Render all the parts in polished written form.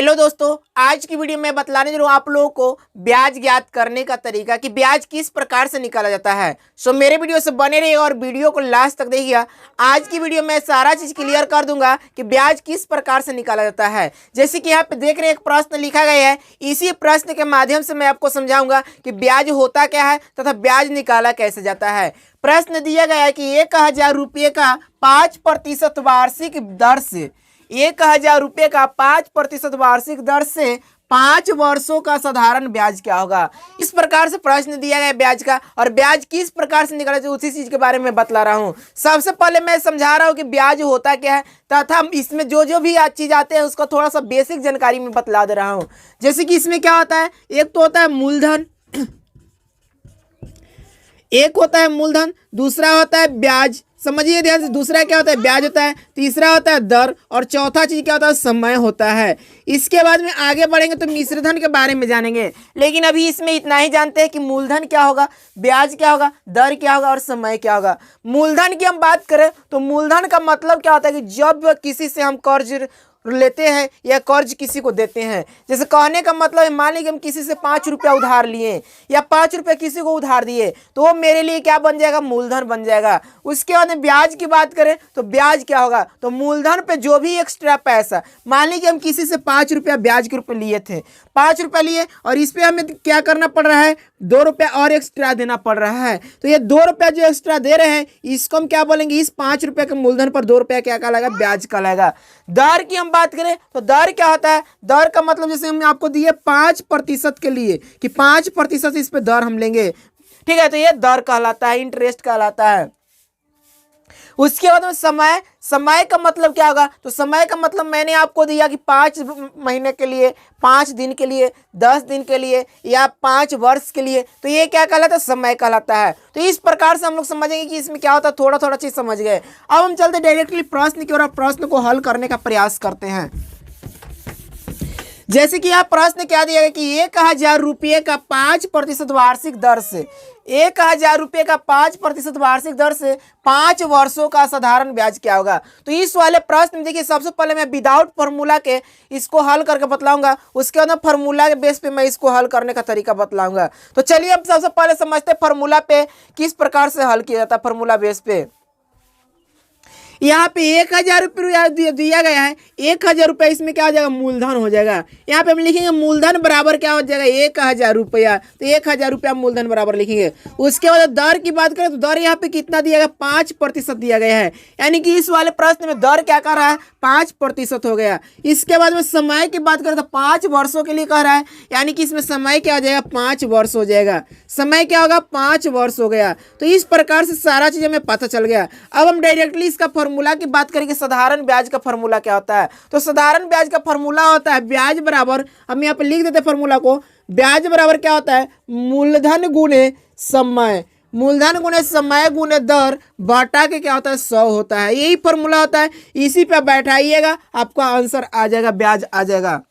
Hello दोस्तों, आज की वीडियो में बतलाने जा रहा हूँ आप लोगों को ब्याज ज्ञात करने का तरीका कि ब्याज किस प्रकार से निकाला जाता है। सो मेरे वीडियो से बने रहिए और वीडियो को लास्ट तक देखिएगा। आज की वीडियो में सारा चीज क्लियर कर दूंगा कि ब्याज किस प्रकार से निकाला जाता है। जैसे कि यहाँ पे देख रहे हैं एक प्रश्न लिखा गया है, इसी प्रश्न के माध्यम से मैं आपको समझाऊंगा कि ब्याज होता क्या है तथा ब्याज निकाला कैसे जाता है। प्रश्न दिया गया है कि 1000 रुपये का 5% वार्षिक दर से 1000 रुपये का 5% वार्षिक दर से 5 वर्षों का साधारण ब्याज क्या होगा। इस प्रकार से प्रश्न दिया गया ब्याज का, और ब्याज किस प्रकार से निकाला जाए उसी चीज के बारे में बतला रहा हूँ। सबसे पहले मैं समझा रहा हूँ कि ब्याज होता क्या है तथा इसमें जो भी चीज आते हैं उसका थोड़ा सा बेसिक जानकारी में बतला दे रहा हूँ। जैसे कि इसमें क्या होता है, एक तो होता है मूलधन, एक होता है मूलधन, दूसरा होता है ब्याज, समझिए ध्यान से, दूसरा क्या होता है ब्याज होता है, तीसरा होता है दर, और चौथा चीज क्या होता है समय होता है। इसके बाद में आगे बढ़ेंगे तो मिश्रधन के बारे में जानेंगे, लेकिन अभी इसमें इतना ही जानते हैं कि मूलधन क्या होगा, ब्याज क्या होगा, दर क्या होगा और समय क्या होगा। मूलधन की हम बात करें तो मूलधन का मतलब क्या होता है कि जब किसी से हम कर्ज लेते हैं या कर्ज किसी को देते हैं। जैसे कहने का मतलब है, मान लीजिए हम किसी से 5 रुपया उधार लिए या 5 रुपया किसी को उधार दिए तो वो मेरे लिए क्या बन जाएगा, मूलधन बन जाएगा। उसके बाद में ब्याज की बात करें तो ब्याज क्या होगा, तो मूलधन पे जो भी एक्स्ट्रा पैसा, मान लीजिए हम किसी से 5 रुपया ब्याज के रूप में लिए थे, 5 रुपया लिए और इस पे हमें क्या करना पड़ रहा है, 2 रुपया और एक्स्ट्रा देना पड़ रहा है। तो ये 2 रुपया जो एक्स्ट्रा दे रहे हैं इसको हम क्या बोलेंगे, इस 5 रुपये के मूलधन पर 2 रुपया क्या कहलाएगा, ब्याज कहलाएगा। दर की हम बात करें तो दर क्या होता है, दर का मतलब जैसे हमने आपको दिए 5% के लिए कि 5% इस पे दर हम लेंगे, ठीक है, तो ये दर कहलाता है, इंटरेस्ट कहलाता है। उसके बाद में समय, समय का मतलब क्या होगा, तो समय का मतलब मैंने आपको दिया कि 5 महीने के लिए, 5 दिन के लिए, 10 दिन के लिए या 5 वर्ष के लिए, तो ये क्या कहलाता है, समय कहलाता है। तो इस प्रकार से हम लोग समझेंगे कि इसमें क्या होता है, थोड़ा थोड़ा चीज समझ गए। अब हम चलते डायरेक्टली प्रश्न की ओर, प्रश्न को हल करने का प्रयास करते हैं। जैसे कि यहाँ प्रश्न क्या दिया गया कि 1000 रुपये का 5% वार्षिक दर से, 1000 रुपये का 5% वार्षिक दर से 5 वर्षों का साधारण ब्याज क्या होगा। तो इस वाले प्रश्न में देखिए, सबसे पहले मैं विदाउट फार्मूला के इसको हल करके बतलाऊंगा, उसके बाद फार्मूला के बेस पे मैं इसको हल करने का तरीका बतलाऊंगा। तो चलिए अब सबसे पहले समझते हैं फार्मूला पे किस प्रकार से हल किया जाता है। फार्मूला बेस पे यहाँ पे 1000 रुपया दिया गया है, 1000 रुपया इसमें क्या हो जाएगा, मूलधन हो जाएगा। यहाँ पे हम लिखेंगे मूलधन बराबर क्या हो जाएगा, 1000 रुपया, तो 1000 रुपया मूलधन बराबर लिखेंगे। उसके बाद दर की बात करें तो दर यहाँ पे कितना दिया गया, 5% दिया गया है, यानी कि इस वाले प्रश्न में दर क्या कर रहा है, 5% हो गया। इसके बाद में समय की बात करें तो 5 वर्षों के लिए कह रहा है, यानी कि इसमें समय क्या हो जाएगा, 5 वर्ष हो जाएगा। समय क्या होगा, 5 वर्ष हो गया। तो इस प्रकार से सारा चीज हमें पता चल गया। अब हम डायरेक्टली इसका फार्मूला की बात करेंगे, साधारण ब्याज का फार्मूला क्या होता है। तो साधारण ब्याज का फार्मूला होता है ब्याज बराबर, हम यहाँ पे लिख देते हैं फार्मूला को, ब्याज बराबर क्या होता है, मूलधन गुणे समय, मूलधन गुणे समय गुणे दर बटा के क्या होता है, 100 होता है। यही फार्मूला होता है, इसी पे बैठाइएगा आपका आंसर आ जाएगा, ब्याज आ जाएगा।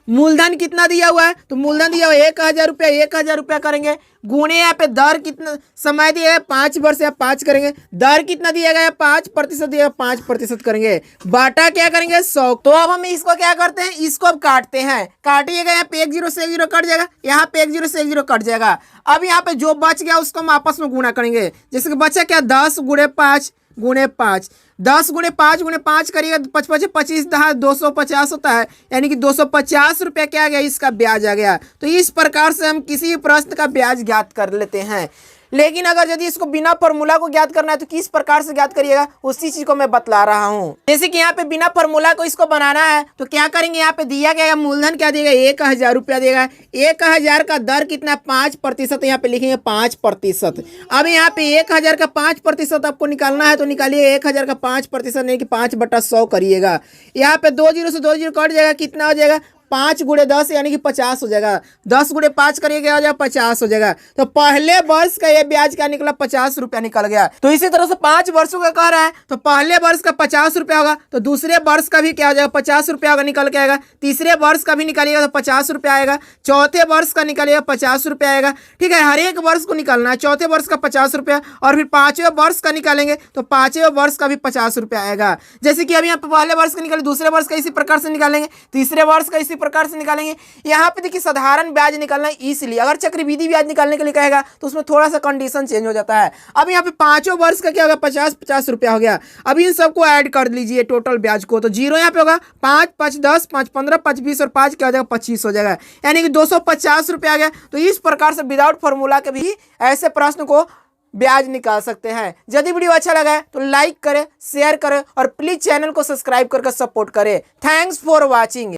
मूलधन कितना दिया हुआ है, तो मूलधन दिया हुआ है 1000 रुपया, 1000 रुपया करेंगे, गुणे यहाँ पे दर कितना, समय दिया है 5 वर्ष या 5 करेंगे, दर कितना दिया गया है, 5% दिया है, 5% करेंगे, बाटा क्या करेंगे, 100। तो अब हम इसको क्या करते हैं, इसको अब काटते हैं, काटिएगा, यहाँ पे 1 0 से 1 0 कट जाएगा, यहाँ पे 1 0 से 1 0 कट जाएगा। अब यहाँ पे जो बच गया उसको हम आपस में गुणा करेंगे। जैसे कि बचा क्या, 10 गुणे 5 गुणे 5, 10 गुणे 5 गुणे 5 करिएगा, 5 25 250 होता है, यानी कि 250 रुपया क्या आ गया, इसका ब्याज आ गया। तो इस प्रकार से हम किसी भी प्रश्न का ब्याज ज्ञात कर लेते हैं। लेकिन अगर यदि इसको बिना फार्मूला को ज्ञात करना है तो किस प्रकार से ज्ञात करिएगा, उसी चीज को मैं बतला रहा हूँ। जैसे कि यहाँ पे बिना फार्मूला को इसको बनाना है तो क्या करेंगे, यहाँ पे दिया गया मूलधन क्या देगा, 1000 रुपया देगा, 1000 का दर कितना, 5%, यहाँ पे लिखेंगे 5%। अब यहाँ पे 1000 का 5% आपको निकालना है तो निकालिए, 1000 का 5% नहीं कि 5/100 करिएगा। यहाँ पे 2 0 से 2 0 कट जाएगा, कितना हो जाएगा, 5 गुणे 10 यानी कि 50 हो जाएगा। 10 गुणे 5 करिए क्या हो जाएगा, 50 हो जाएगा। तो पहले वर्ष का ये ब्याज क्या निकला, 50 रुपया निकल गया। तो इसी तरह से 5 वर्षों का कह रहा है, तो पहले वर्ष का 50 रुपया होगा, तो दूसरे वर्ष का भी क्या हो जाएगा, 50 रुपया होगा, निकल के आएगा। तीसरे वर्ष का भी निकालिएगा तो 50 रुपया आएगा। चौथे वर्ष का निकालिएगा 50 रुपया आएगा। ठीक है, हर एक वर्ष को निकालना है। चौथे वर्ष का 50 रुपया, और फिर 5वें वर्ष का निकालेंगे तो 5वें वर्ष का भी 50 रुपया आएगा। जैसे कि अभी यहाँ पे पहले वर्ष का निकाले, दूसरे वर्ष का इसी प्रकार से निकालेंगे, तीसरे वर्ष का इसी प्रकार से निकालेंगे। यहाँ पे देखिए साधारण ब्याज निकालना है, इसलिए अगर चक्रवृद्धि ब्याज निकालने के लिए कहेगा तो उसमें थोड़ा सा कंडीशन चेंज हो जाता है। अब यहाँ पे 5वें वर्ष का क्या होगा, 50 रुपया हो गया। अब इन सबको ऐड कर लीजिए टोटल ब्याज को, तो जीरो यहाँ पे होगा, 5 5 10 5 15 5 20 और 5 क्या हो जाएगा, 25 हो जाएगा, यानी कि 250 रुपया आ गया। तो इस प्रकार से विदाउट फॉर्मूला के भी ऐसे प्रश्न को ब्याज निकाल सकते हैं। यदि वीडियो अच्छा लगा है तो लाइक करें, शेयर करें और प्लीज चैनल को सब्सक्राइब करके सपोर्ट करें। Thanks for watching.